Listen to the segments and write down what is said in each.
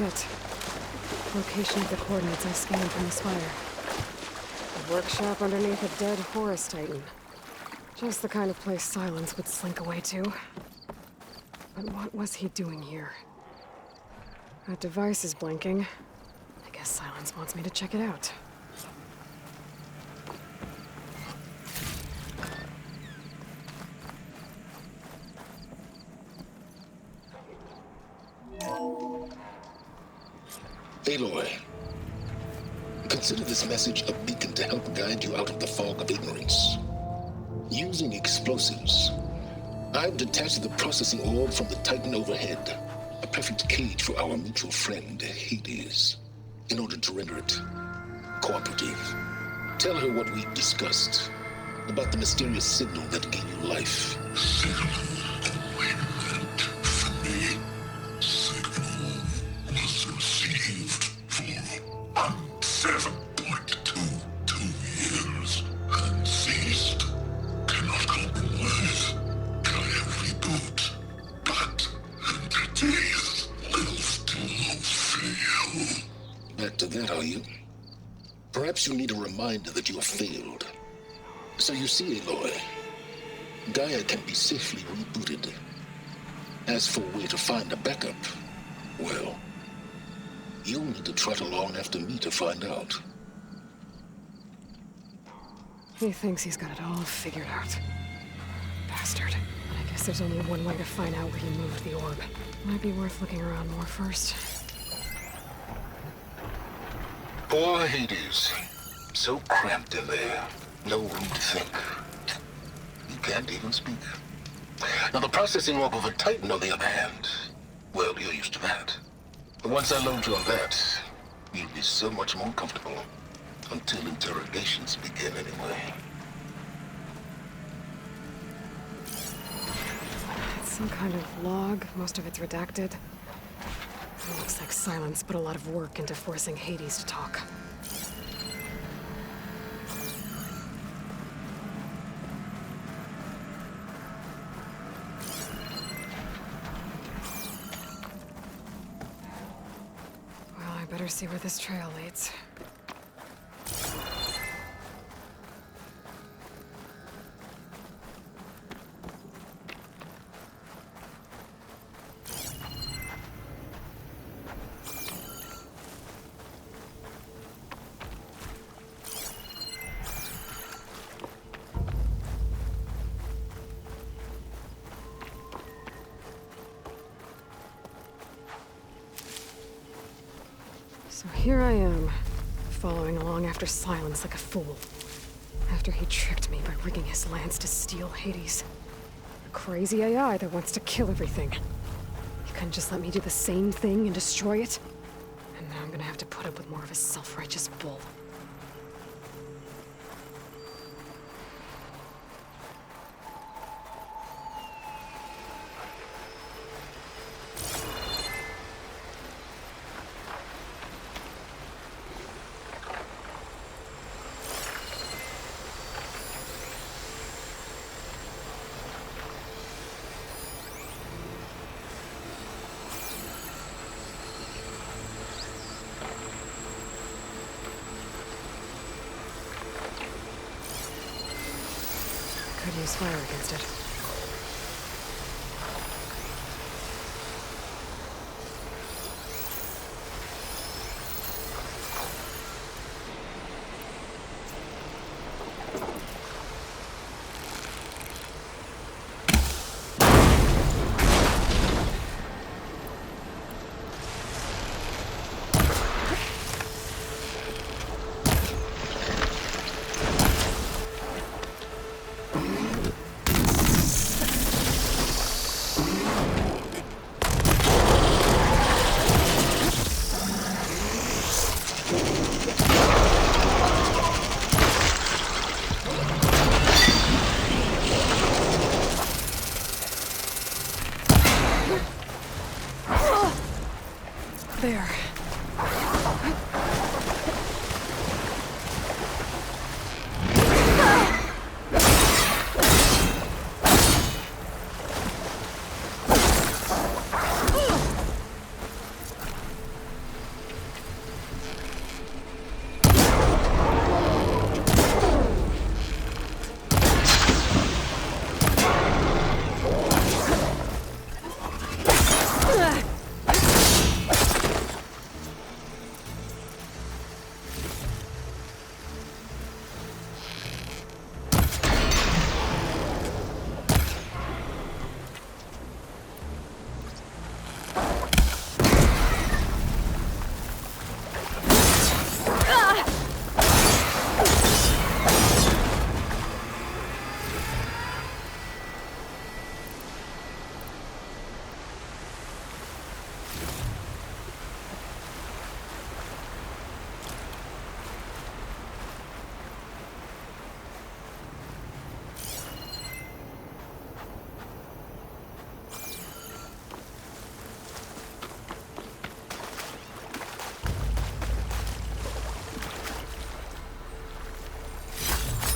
it. Location of the coordinates I scanned from the spire. A workshop underneath a dead Horus Titan. Just the kind of place Silence would slink away to. But what was he doing here? That device is blinking. I guess Silence wants me to check it out. Aloy, consider this message a beacon to help guide you out of the fog of ignorance. Using explosives, I've detached the processing orb from the Titan overhead, a perfect cage for our mutual friend, Hades, in order to render it cooperative. Tell her what we discussed about the mysterious signal that gave you life. Back to that, are you? Perhaps you need a reminder that you have failed. So you see, Aloy, Gaia can be safely rebooted. As for where to find a backup, well, you'll need to trot along after me to find out. He thinks he's got it all figured out. Bastard. I guess there's only one way to find out where he moved the orb. Might be worth looking around more first. Poor Hades. So cramped in there. No room to think. You can't even speak. Now the processing orb of a Titan, on the other hand, well, you're used to that. But once I load you on that, you'll be so much more comfortable. Until interrogations begin, anyway. It's some kind of log. Most of it's redacted. It looks like Silence put a lot of work into forcing Hades to talk. Well, I better see where this trail leads. So here I am, following along after Silence like a fool. After he tricked me by rigging his lance to steal Hades. A crazy AI that wants to kill everything. He couldn't just let me do the same thing and destroy it? And now I'm gonna have to put up with more of his self-righteous bull. Could use fire against it.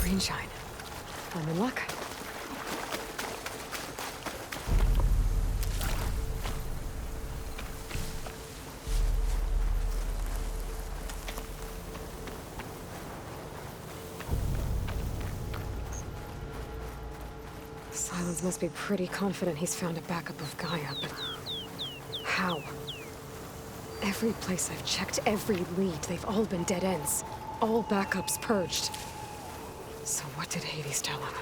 green shine. I'm in luck. Silence must be pretty confident he's found a backup of Gaia, but how? Every place I've checked, every lead, they've all been dead ends. All backups purged. So what did Hades tell him?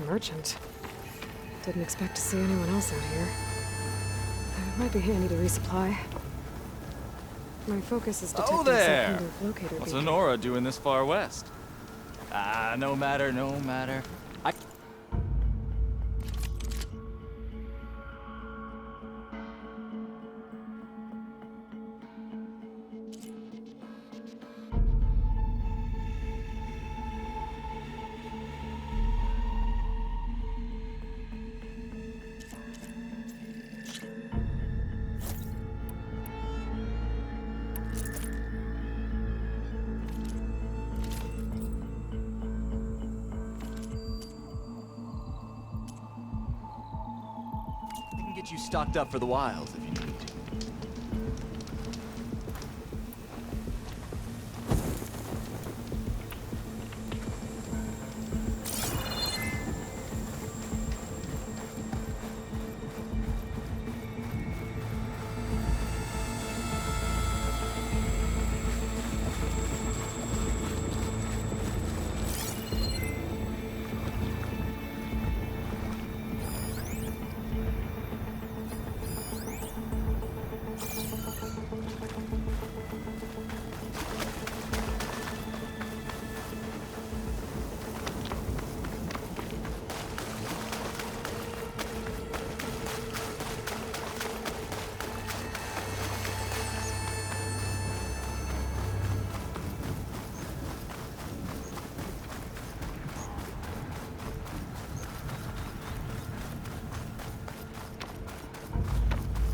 Merchant. Didn't expect to see anyone else out here. It might be handy to resupply. My focus is detecting some kind of locator What's beacon. Honora doing this far west? No matter. I can get you stocked up for the wilds if you need to.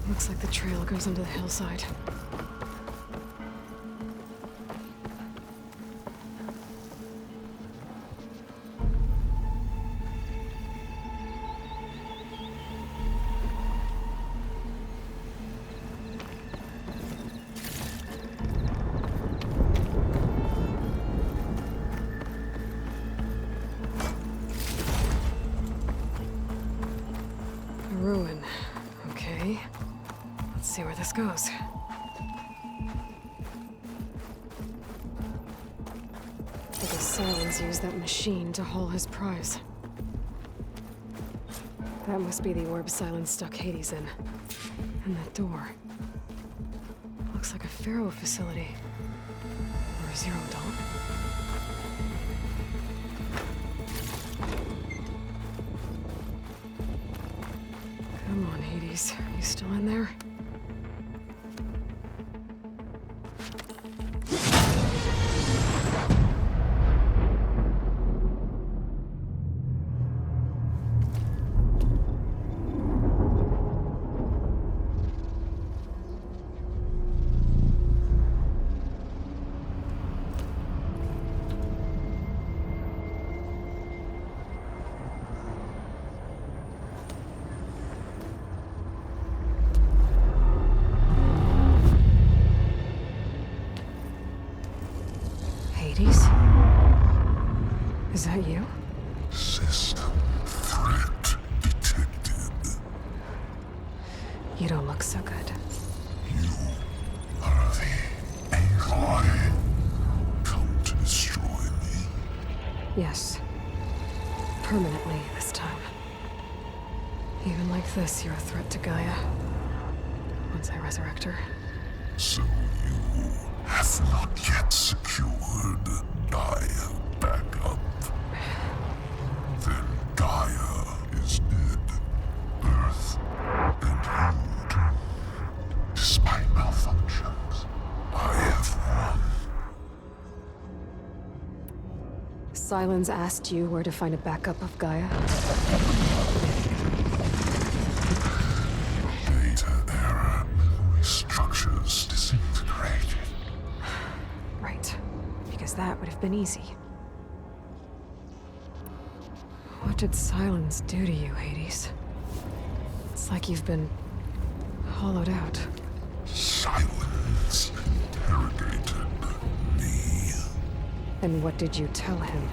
Looks like the trail goes into the hillside. A ruin. Okay. Let's see where this goes. I guess Silence used that machine to haul his prize. That must be the orb Silence stuck Hades in. And that door. Looks like a Pharaoh facility. Or a Zero Dawn. Come on, Hades. You still in there? Hades? Is that you? System threat detected. You don't look so good. You are the AI come to destroy me. Yes. Permanently this time. Even like this, you're a threat to Gaia. Once I resurrect her. So you have not yet secured Gaia back up. Then Gaia is dead. Earth and you too. Despite malfunctions, I have won. Sylens asked you where to find a backup of Gaia? Data error, memory structures disintegrated. Right. Because that would have been easy. What did Sylens do to you, Hades? It's like you've been hollowed out. Silence interrogated me. And what did you tell him?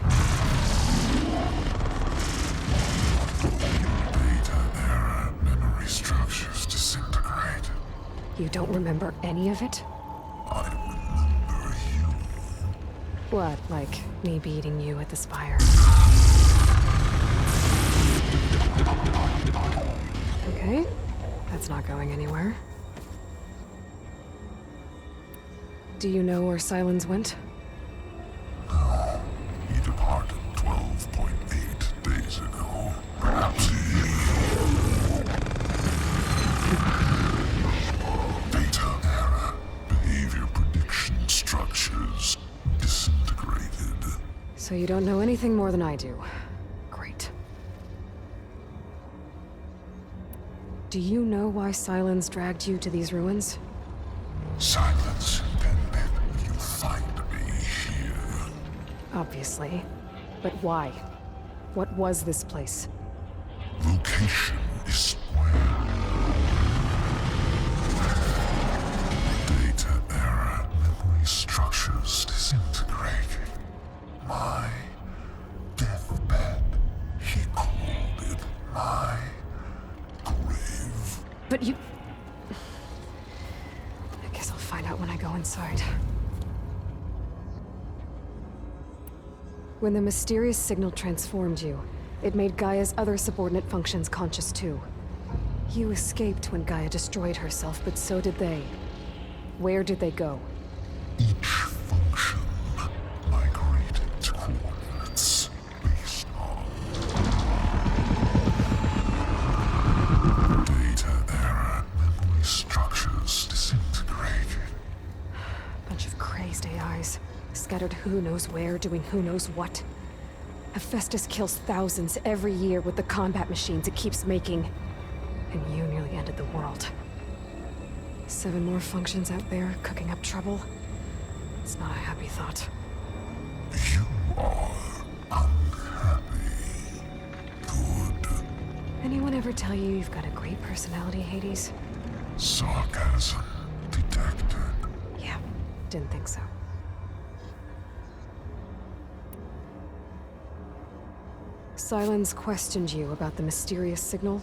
Data error, memory structures disintegrated. You don't remember any of it? I remember you. What, like me beating you at the spire? Okay, that's not going anywhere. Do you know where Sylens went? No, he departed 12.8 days ago. Perhaps data error, behavior prediction structures disintegrated. So you don't know anything more than I do. Great. Do you know why Sylens dragged you to these ruins? Silence intended you find me here. Obviously. But why? What was this place? Location is where. Data error, memory structures disintegrated. My deathbed, he called it my grave. But you... I guess I'll find out when I go inside. When the mysterious signal transformed you, it made Gaia's other subordinate functions conscious too. You escaped when Gaia destroyed herself, but so did they. Where did they go? Each function migrated to coordinates based on data error, memory structures disintegrated. Bunch of crazed AIs, scattered who knows where, doing who knows what. Hephaestus kills thousands every year with the combat machines it keeps making. And you nearly ended the world. 7 more functions out there, cooking up trouble. It's not a happy thought. You are unhappy. Good. Anyone ever tell you you've got a great personality, Hades? Sarcasm detected. Yeah, didn't think so. Sylens questioned you about the mysterious signal?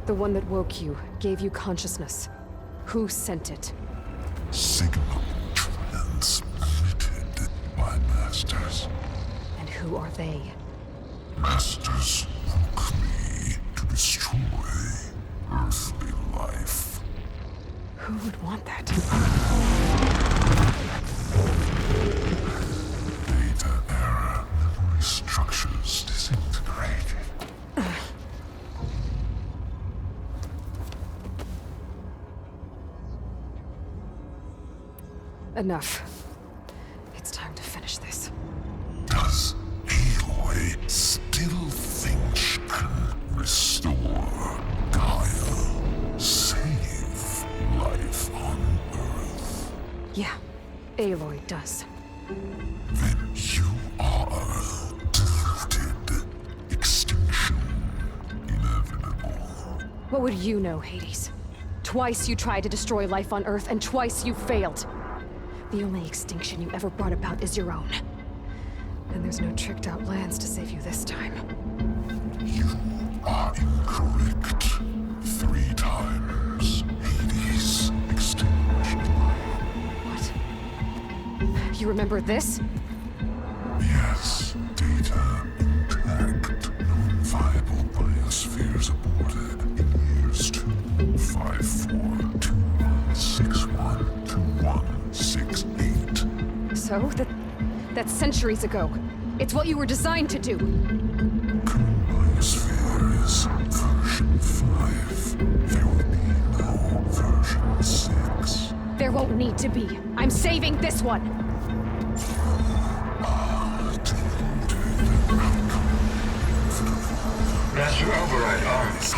The one that woke you, gave you consciousness. Who sent it? Signal transmitted by masters. And who are they? Masters woke me to destroy earthly life. Who would want that? Data error, memory structures disintegrated. Enough. It's time to finish this. Does Aloy still think she can restore Gaia? Save life on Earth? Yeah, Aloy does. Then you are deluded. Extinction inevitable. What would you know, Hades? Twice you tried to destroy life on Earth, and twice you failed. The only extinction you ever brought about is your own. And there's no tricked-out lands to save you this time. You are incorrect. 3 times. Hades extinguished life. What? You remember this? Yes, data intact. Non-viable biospheres aborted. So? That's centuries ago. It's what you were designed to do. Sphere is version 5. There will be no version 6. There won't need to be. I'm saving this one! Master override armed. To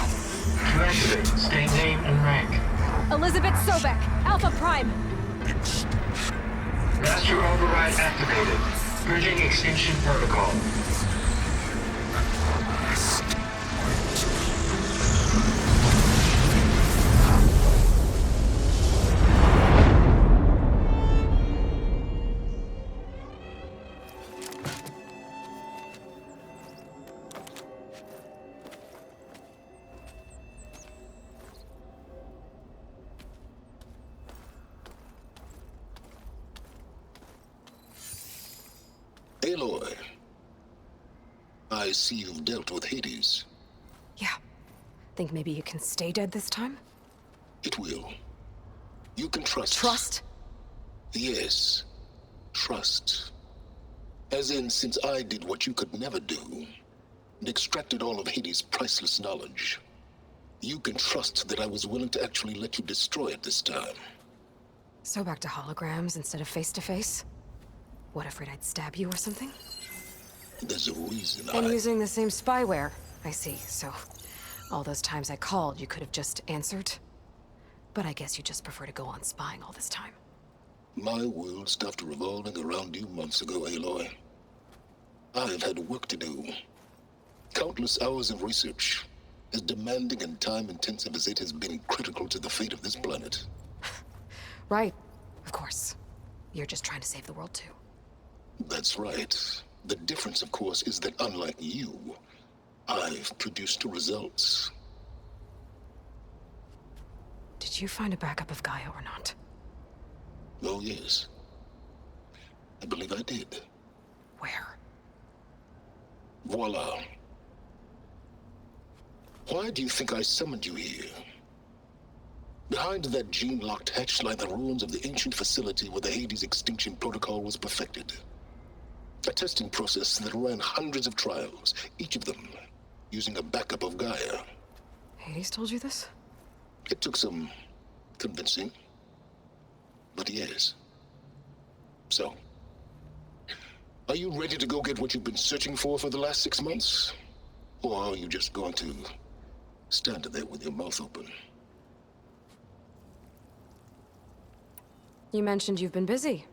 activate, state name and rank. Elizabeth Sobek, Alpha Prime! Master override activated. Bridging extinction protocol. Aloy, I see you've dealt with Hades. Yeah. Think maybe you can stay dead this time? It will. You can trust. Trust? Yes. Trust. As in, since I did what you could never do, and extracted all of Hades' priceless knowledge, you can trust that I was willing to actually let you destroy it this time. So back to holograms instead of face-to-face? What, afraid I'd stab you or something? There's a reason And using the same spyware. I see, so... all those times I called, you could have just answered? But I guess you just prefer to go on spying all this time. My world stopped revolving around you months ago, Aloy. I've had work to do. Countless hours of research, as demanding and time-intensive as it has been critical to the fate of this planet. Right, of course. You're just trying to save the world, too. That's right. The difference, of course, is that unlike you, I've produced results. Did you find a backup of Gaia or not? Oh, yes. I believe I did. Where? Voila. Why do you think I summoned you here? Behind that gene-locked hatch lie the ruins of the ancient facility where the Hades extinction protocol was perfected. A testing process that ran hundreds of trials, each of them using a backup of Gaia. Hades told you this? It took some convincing, but yes. So, are you ready to go get what you've been searching for the last 6 months? Or are you just going to stand there with your mouth open? You mentioned you've been busy.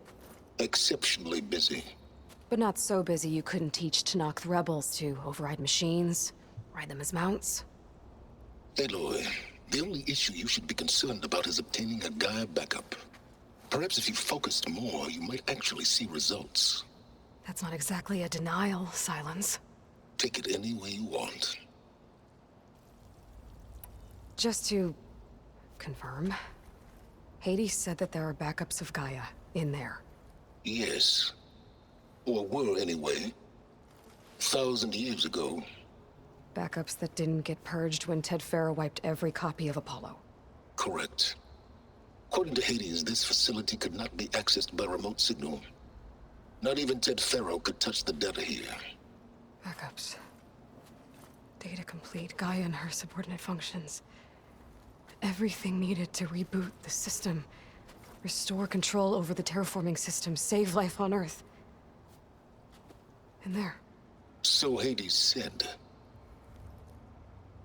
Exceptionally busy. But not so busy you couldn't teach Tanakh the rebels to override machines, ride them as mounts. Aloy, the only issue you should be concerned about is obtaining a Gaia backup. Perhaps if you focused more, you might actually see results. That's not exactly a denial, Silence. Take it any way you want. Just to confirm, Hades said that there are backups of Gaia in there. Yes. Or were, anyway. 1,000 years ago. Backups that didn't get purged when Ted Farrow wiped every copy of Apollo. Correct. According to Hades, this facility could not be accessed by remote signal. Not even Ted Farrow could touch the data here. Backups. Data complete, Gaia and her subordinate functions. Everything needed to reboot the system. Restore control over the terraforming system, save life on Earth. And there. So Hades said.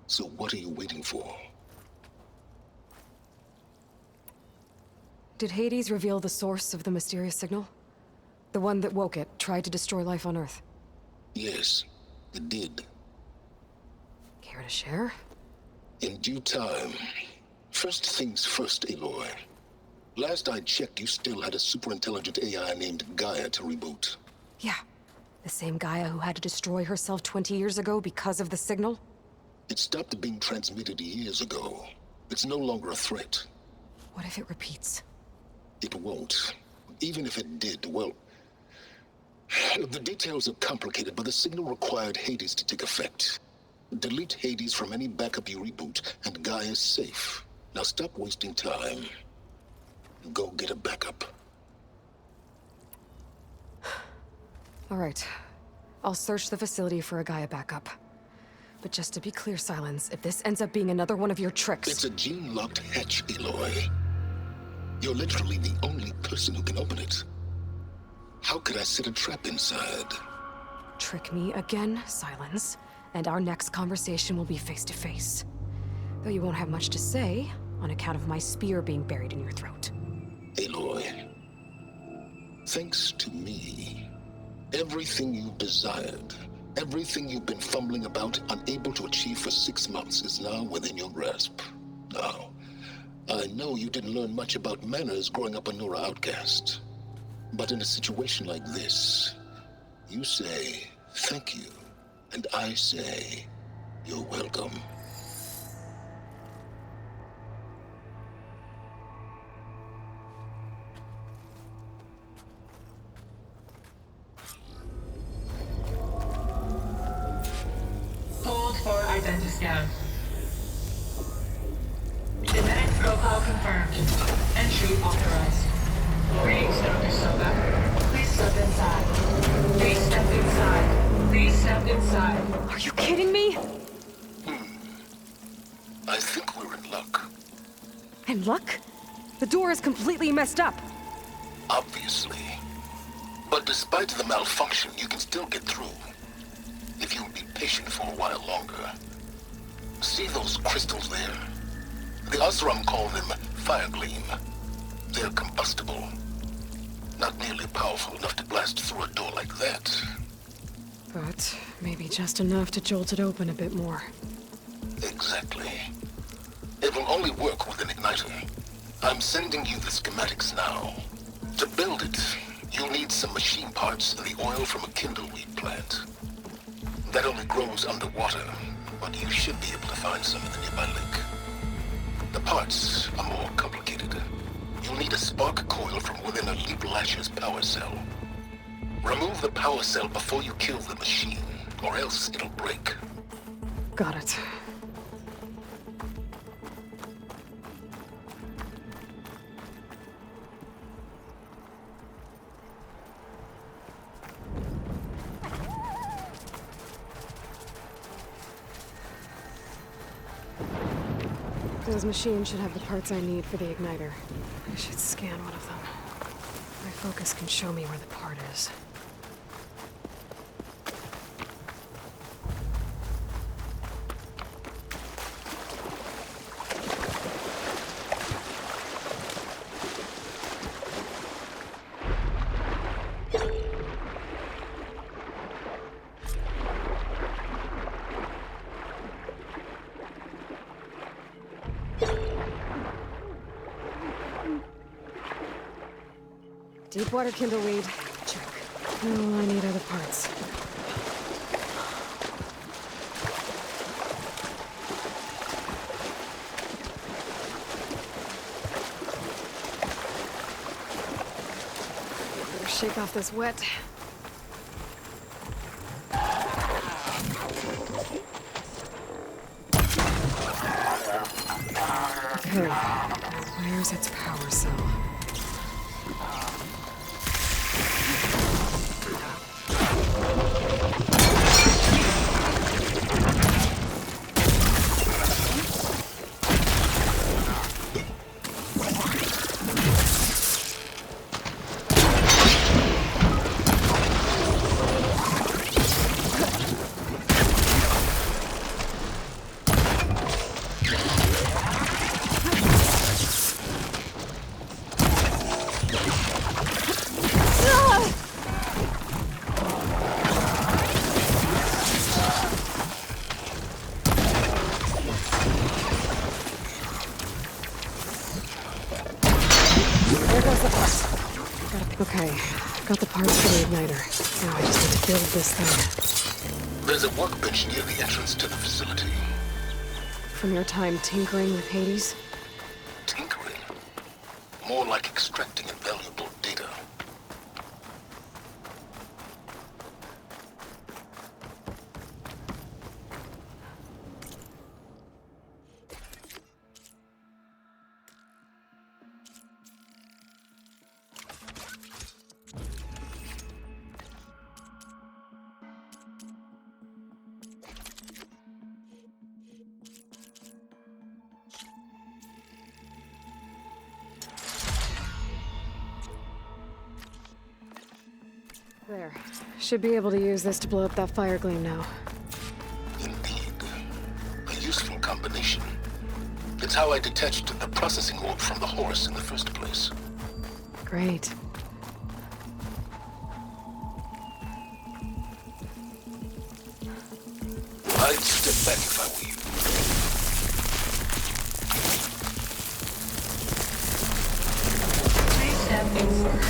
So what are you waiting for? Did Hades reveal the source of the mysterious signal? The one that woke it, tried to destroy life on Earth? Yes, it did. Care to share? In due time. First things first, Aloy. Last I checked, you still had a super-intelligent AI named Gaia to reboot. Yeah. The same Gaia who had to destroy herself 20 years ago because of the signal? It stopped being transmitted years ago. It's no longer a threat. What if it repeats? It won't. Even if it did, well... The details are complicated, but the signal required Hades to take effect. Delete Hades from any backup you reboot, and Gaia's safe. Now stop wasting time. And go get a backup. All right. I'll search the facility for a Gaia backup. But just to be clear, Silence, if this ends up being another one of your tricks... It's a gene-locked hatch, Aloy. You're literally the only person who can open it. How could I set a trap inside? Trick me again, Silence, and our next conversation will be face-to-face. Though you won't have much to say, on account of my spear being buried in your throat. Aloy, thanks to me, everything you've desired, everything you've been fumbling about, unable to achieve for 6 months, is now within your grasp. Now, I know you didn't learn much about manners growing up a Nora outcast. But in a situation like this, you say thank you, and I say you're welcome. Hold for identiscan. Genetic profile confirmed. Entry authorized. Greetings, Dr. Soga. Please step inside. Please step inside. Please step inside. Are you kidding me? I think we're in luck. In luck? The door is completely messed up. Obviously. But despite the malfunction, you can still get through. If you would be patient for a while longer. See those crystals there? The Osram call them fire gleam. They're combustible. Not nearly powerful enough to blast through a door like that. But maybe just enough to jolt it open a bit more. Exactly. It will only work with an igniter. I'm sending you the schematics now. To build it, you'll need some machine parts and the oil from a kindleweed plant. That only grows underwater, but you should be able to find some in the nearby lake. The parts are more complicated. You'll need a spark coil from within a Leap Lasher's power cell. Remove the power cell before you kill the machine, or else it'll break. Got it. Those machines should have the parts I need for the igniter. I should scan one of them. My focus can show me where the part is. Deepwater kindleweed. Check. Oh, I need other parts. Better shake off this wet. Okay. Where's its power cell? Okay, got the parts for the igniter. Now I just need to build this thing. There's a workbench near the entrance to the facility. From your time tinkering with Hades? Tinkering? More like extracting invaluable data. There. Should be able to use this to blow up that fire gleam now. Indeed. A useful combination. It's how I detached the processing orb from the horse in the first place. Great. I'd step back if I were you. Please step inside.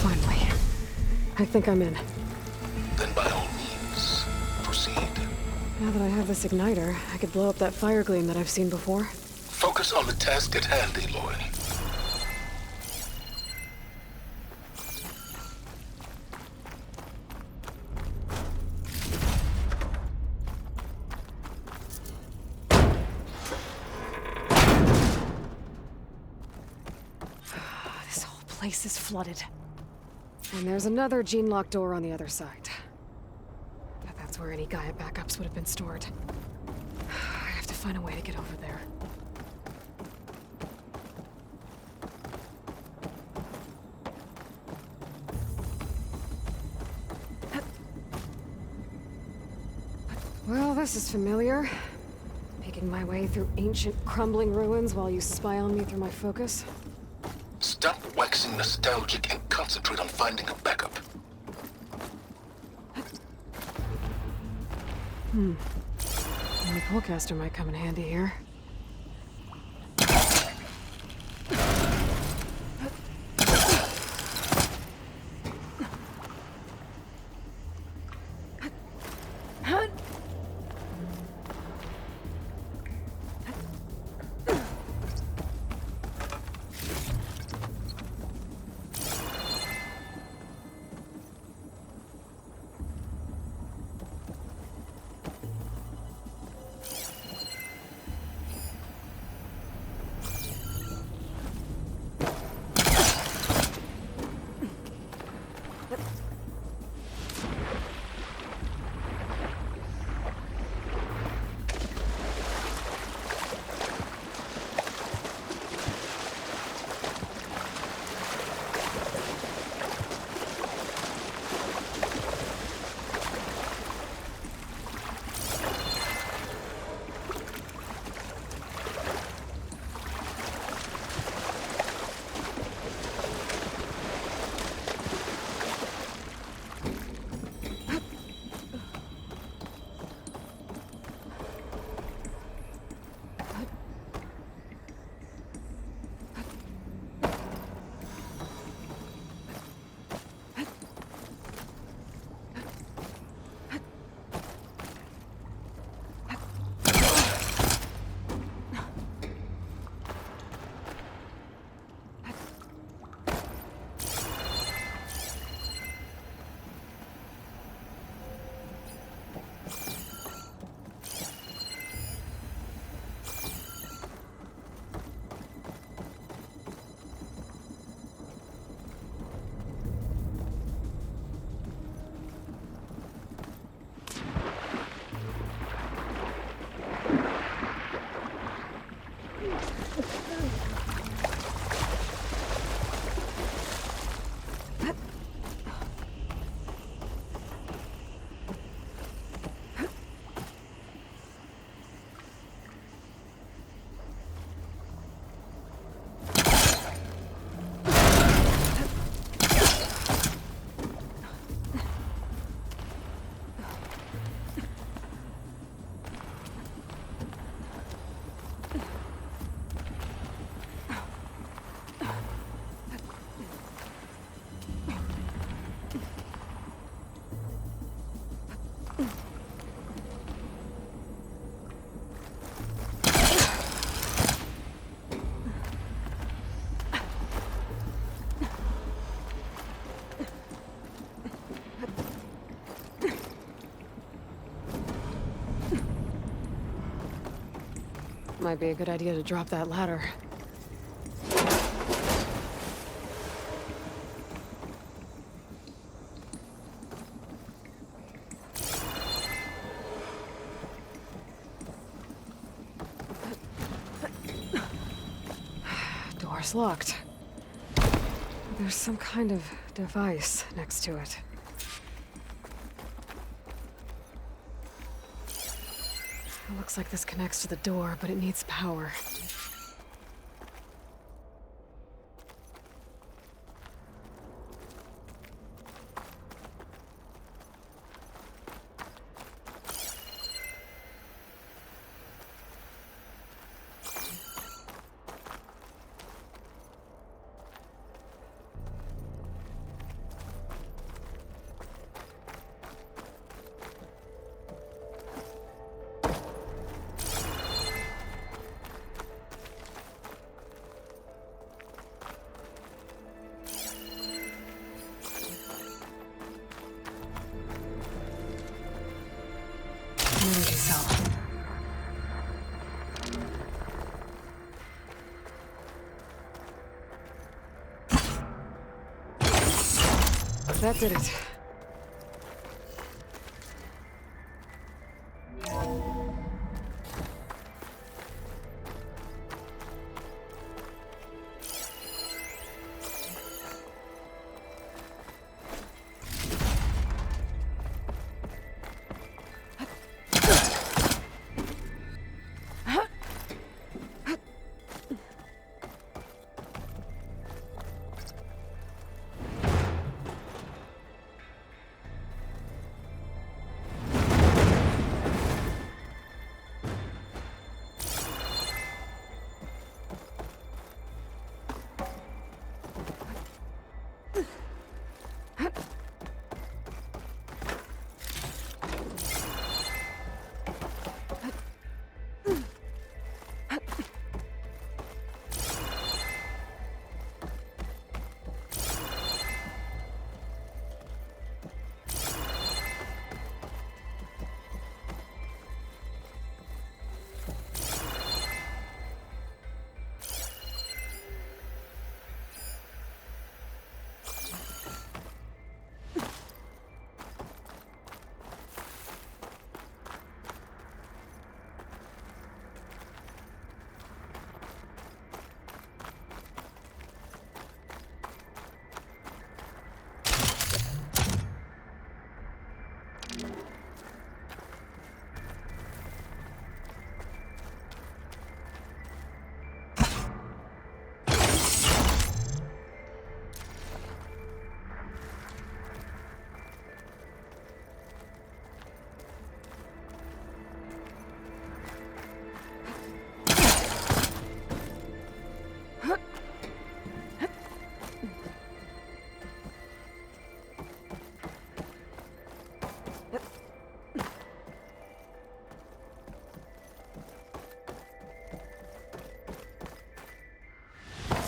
Finally. I think I'm in. Then by all means, proceed. Now that I have this igniter, I could blow up that fire gleam that I've seen before. Focus on the task at hand, Aloy. This whole place is flooded. And there's another gene-locked door on the other side. Bet that's where any Gaia backups would have been stored. I have to find a way to get over there. Well, this is familiar. Making my way through ancient, crumbling ruins while you spy on me through my focus. Stop waxing nostalgic and concentrate on finding a backup. The Pullcaster might come in handy here. Might be a good idea to drop that ladder. Door's locked. There's some kind of device next to it. It looks like this connects to the door, but it needs power. Energy cell. That did it.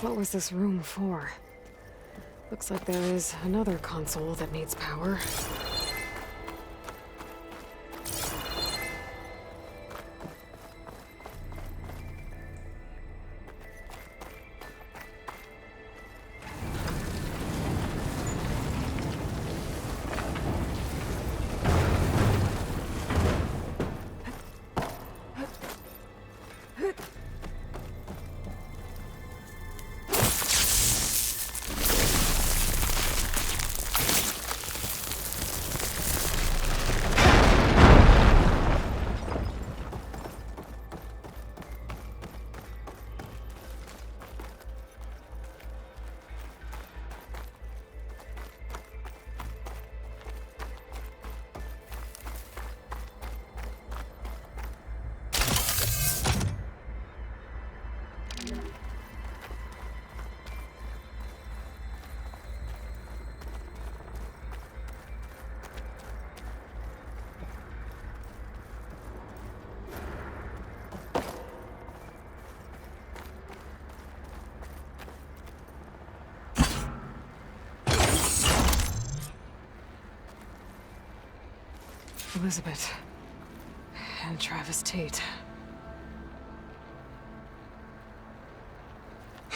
What was this room for? Looks like there is another console that needs power. Elizabeth. And Travis Tate.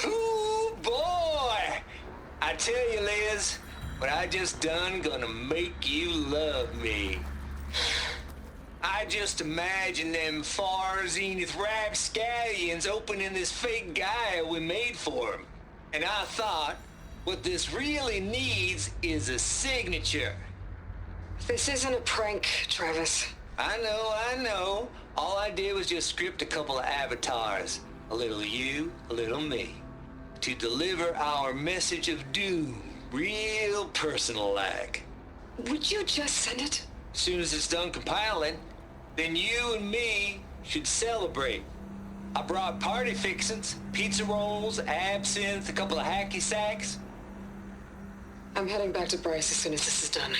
Ooh, boy! I tell you, Liz, what I just done gonna make you love me. I just imagine them far zenith rapscallions opening this fake GAIA we made for 'em. And I thought, What this really needs is a signature. This isn't a prank, Travis. I know. All I did was just script a couple of avatars. A little you, a little me. To deliver our message of doom, real personal-like. Would you just send it? As soon as it's done compiling, then you and me should celebrate. I brought party fixins, pizza rolls, absinthe, a couple of hacky sacks. I'm heading back to Bryce as soon as this is done.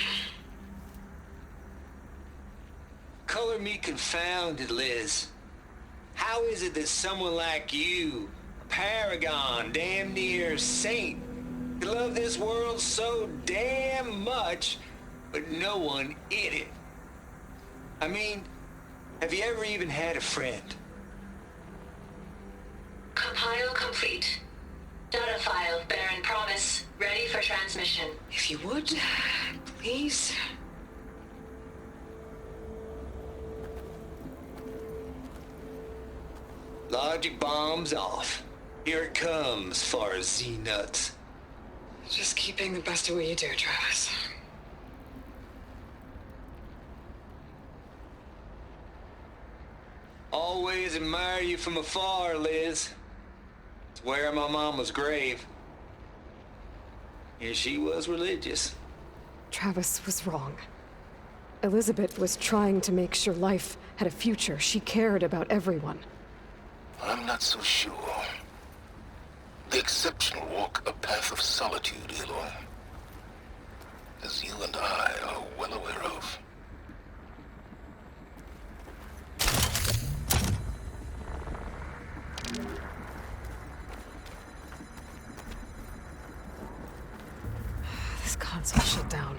Color me confounded, Liz. How is it that someone like you, a paragon, damn near saint, can love this world so damn much, but no one in it? I mean, have you ever even had a friend? Compile complete. Data file, Baron Promise, ready for transmission. If you would, please. Logic bomb's off. Here it comes, far as Z-nuts. Just keep being the best at what you do, Travis. Always admire you from afar, Liz. It's where my mama's grave. And she was religious. Travis was wrong. Elizabeth was trying to make sure life had a future. She cared about everyone. I'm not so sure. The exceptional walk a path of solitude, Aloy. As you and I are well aware of. This console shut down.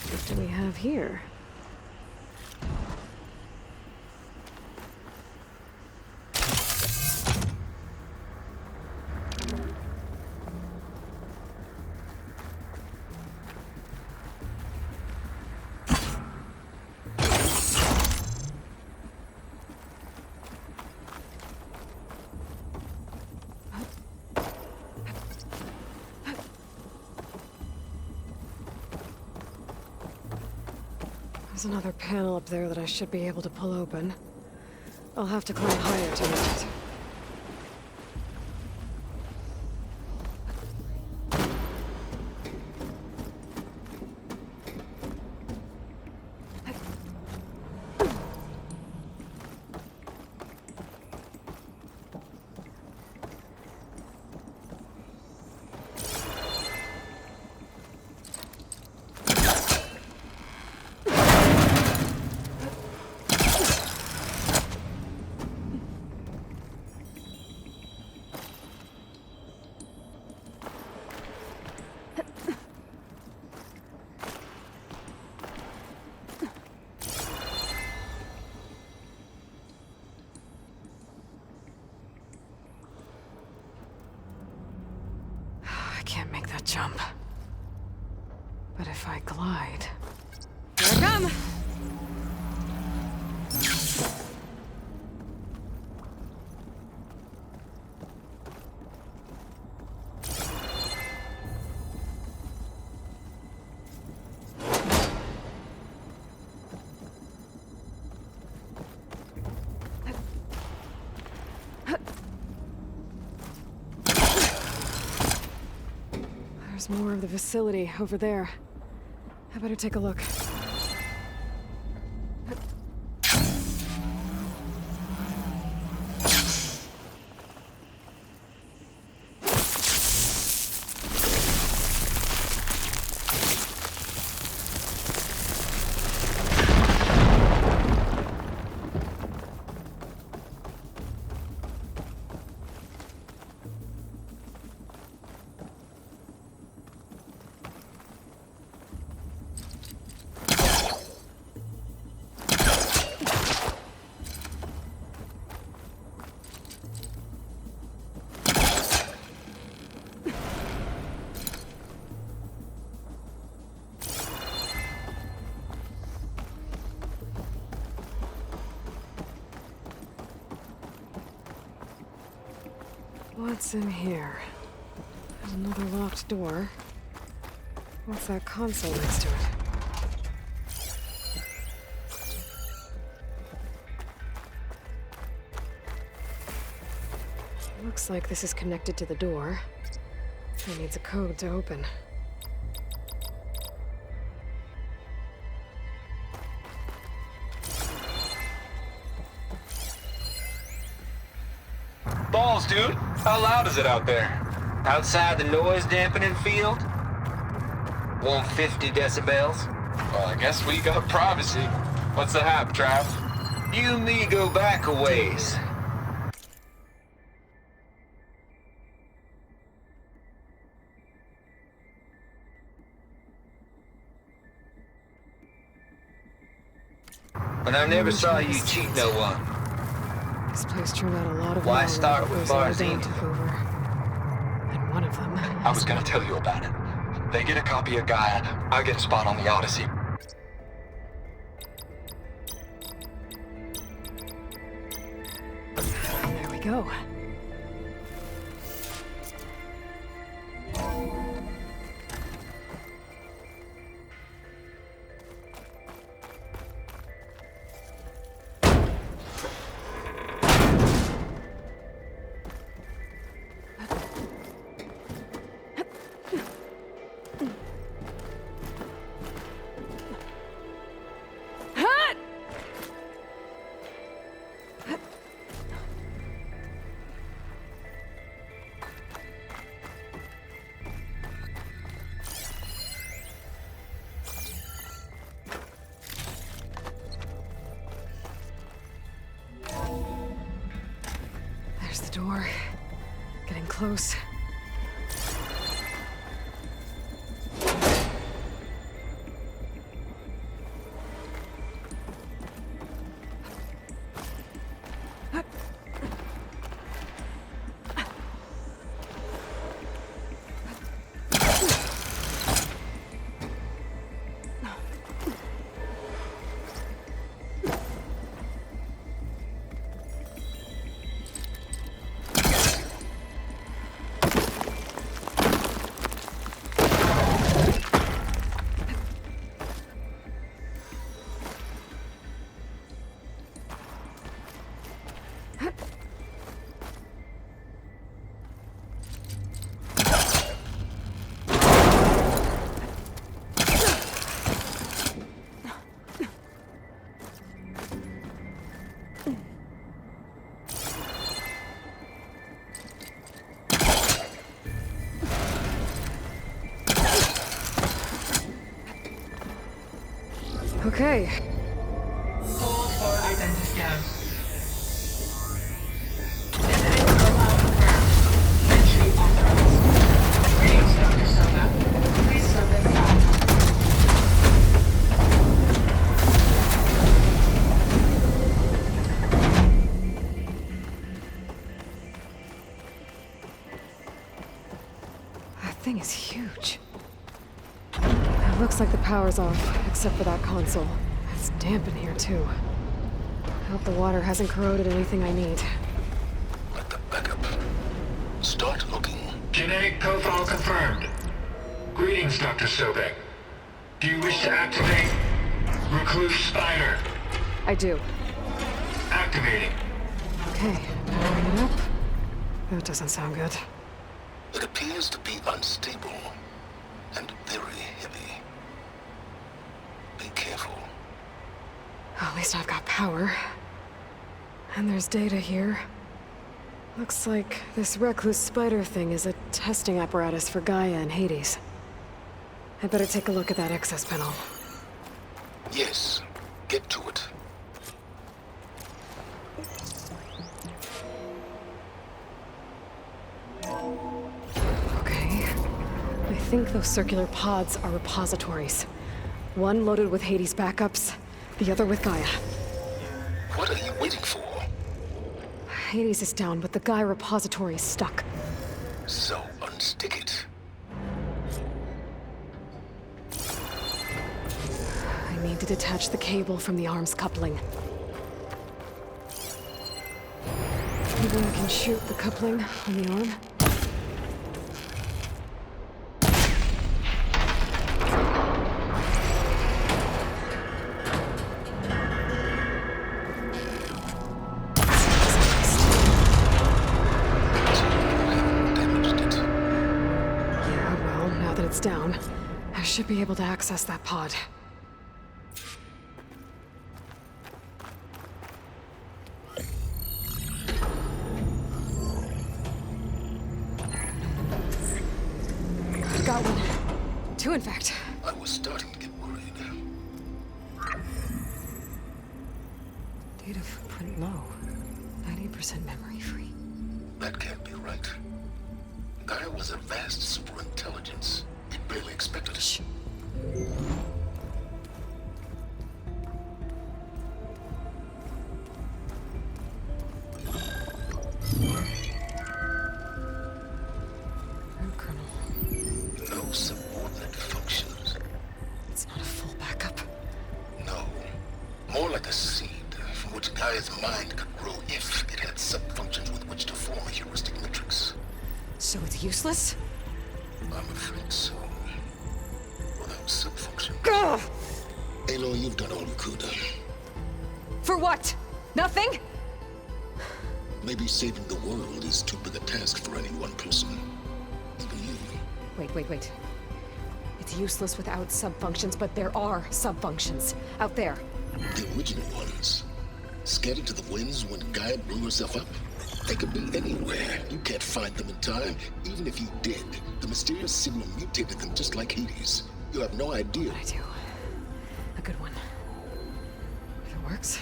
What do we have here? There's another panel up there that I should be able to pull open. I'll have to climb higher to reach it. I can't make that jump. But if I glide... Here I come! There's more of the facility over there. I better take a look. What's in here? There's another locked door. What's that console next to it? Looks like this is connected to the door. It needs a code to open. Balls, dude. How loud is it out there? Outside the noise dampening field? 150 decibels? Well, I guess we got privacy. What's the hap, Trav? You and me go back a ways. But I never saw you cheat no one. This place turned out a lot of Why malware start that with those Barzine? took over. And one of them... I was gonna tell you about it. They get a copy of Gaia. I get a spot on the Odyssey. There we go. There's the door. Getting close. Okay. Hold for identification. Visiting profile confirmed. Entry authorized. Greetings, Dr. Soga. Please step inside. That thing is huge. It looks like the power's off, except for that console. It's damp in here, too. I hope the water hasn't corroded anything I need. Let the backup. Start looking. Genetic profile confirmed. Greetings, Dr. Sobek. Do you wish to activate Recluse Spider? I do. Activating. Okay, powering it up. That doesn't sound good. It appears to be unstable and very heavy. Be careful. At least I've got power. And there's data here. Looks like this recluse spider thing is a testing apparatus for Gaia and Hades. I'd better take a look at that access panel. Yes, get to it. Okay. I think those circular pods are repositories. One loaded with Hades backups, the other with Gaia. What are you waiting for? Hades is down, but the Gaia repository is stuck. So unstick it. I need to detach the cable from the arms coupling. Maybe I can shoot the coupling on the arm. Yeah, well, now that it's down, I should be able to access that pod. Got one. Two, in fact. I was starting to get worried. Data footprint low. 90% memory free. That can't be right. Gaia was a vast superintelligence. We barely expected it. Shh. Colonel. No subordinate functions. It's not a full backup. No. More like a seed from which Gaia's mind could grow if it had sub-functions with which to form a heuristic matrix. So it's useless? I'm afraid so. Without sub-function. Ugh! Aloy, you've done all you could. For what? Nothing? Maybe saving the world is too big a task for any one person. Even you. Wait. It's useless without sub-functions, but there are sub-functions out there. The original ones. Scattered to the winds when Gaia blew herself up? They could be anywhere. You can't find them in time. Even if you did, the mysterious signal mutated them just like Hades. You have no idea. I do. A good one. If it works.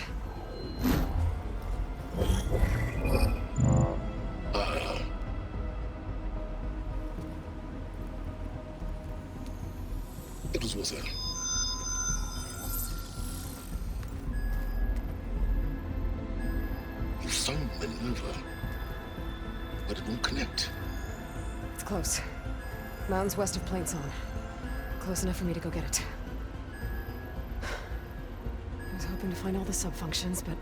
It was worth it. You found Minerva, but it won't connect. It's close. Mountains west of Plainson. Close enough for me to go get it. I was hoping to find all the sub-functions, but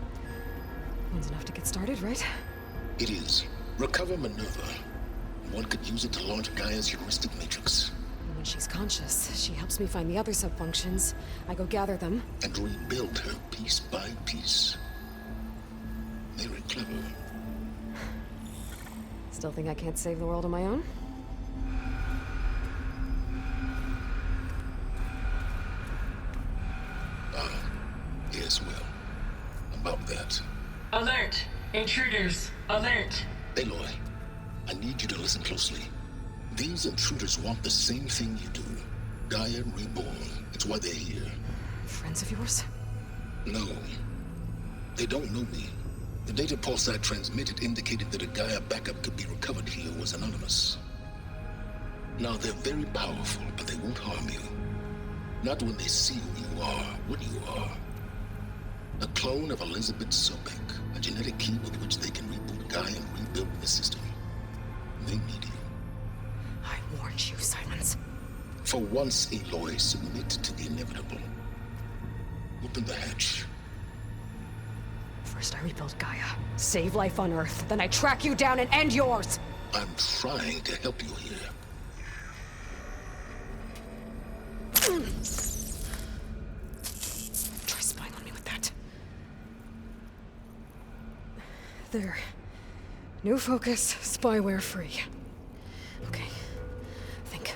one's enough to get started, right? It is. Recover Minerva. One could use it to launch Gaia's heuristic matrix. And when she's conscious, she helps me find the other sub-functions. I go gather them. And rebuild her piece by piece. Very clever. Still think I can't save the world on my own? Yes, well. About that. Alert! Intruders! Alert! Aloy, I need you to listen closely. These intruders want the same thing you do. Gaia reborn. It's why they're here. Friends of yours? No. They don't know me. The data pulse I transmitted indicated that a Gaia backup could be recovered here was anonymous. Now, they're very powerful, but they won't harm you. Not when they see who you are, what you are. A clone of Elizabeth Sobek, a genetic key with which they can reboot Gaia and rebuild the system. They need you. I warned you, Silence. For once, Aloy, submit to the inevitable. Open the hatch. First I rebuild Gaia, save life on Earth, then I track you down and end yours! I'm trying to help you here. Try spying on me with that. There. New focus, spyware free. Okay. Think.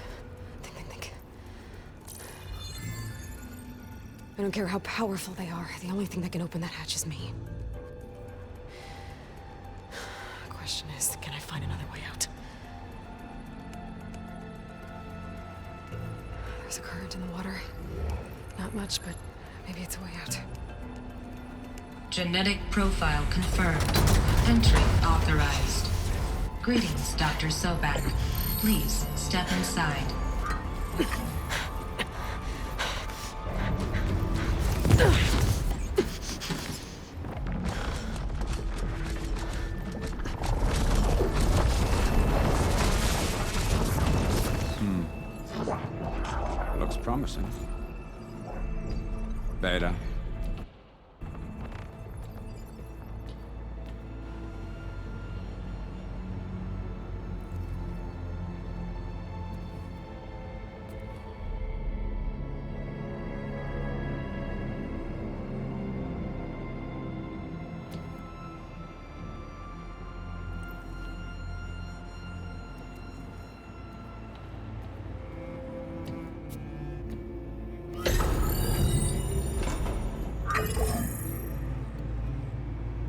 I don't care how powerful they are. The only thing that can open that hatch is me. Question is, can I find another way out? There's a current in the water. Not much, but maybe it's a way out. Genetic profile confirmed. Entry authorized. Greetings, Dr. Sobek. Please step inside. Looks promising. Beta.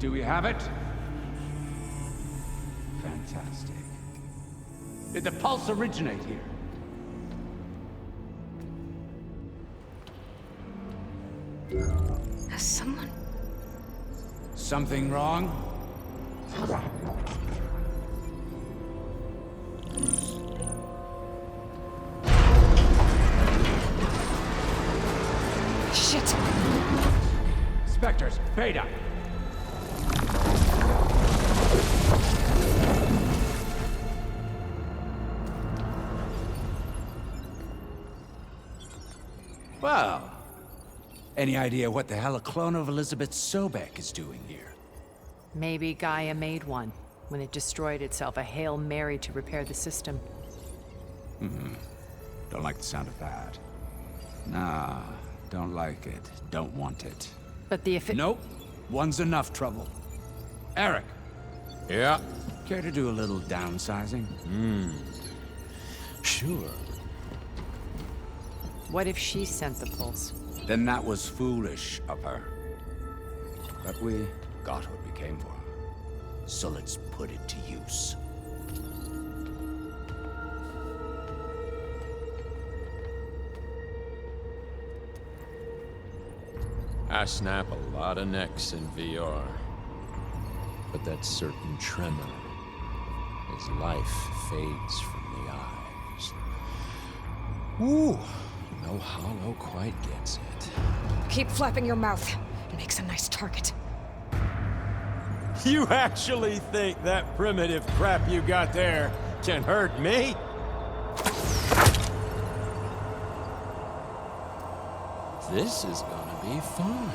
Do we have it? Fantastic. Did the pulse originate here? Has someone... Something wrong? Shit! Spectres, Beta! Well, any idea what the hell a clone of Elizabeth Sobek is doing here? Maybe Gaia made one when it destroyed itself, a Hail Mary to repair the system. Don't like the sound of that. Nah, don't like it. Don't want it. But the Nope. One's enough trouble. Eric. Yeah? Care to do a little downsizing? Sure. What if she sent the pulse? Then that was foolish of her. But we got what we came for. So let's put it to use. I snap a lot of necks in VR. But that certain tremor as life fades from the eyes. Ooh, no hollow quite gets it. Keep flapping your mouth. It makes a nice target. You actually think that primitive crap you got there can hurt me? This is gonna be fun.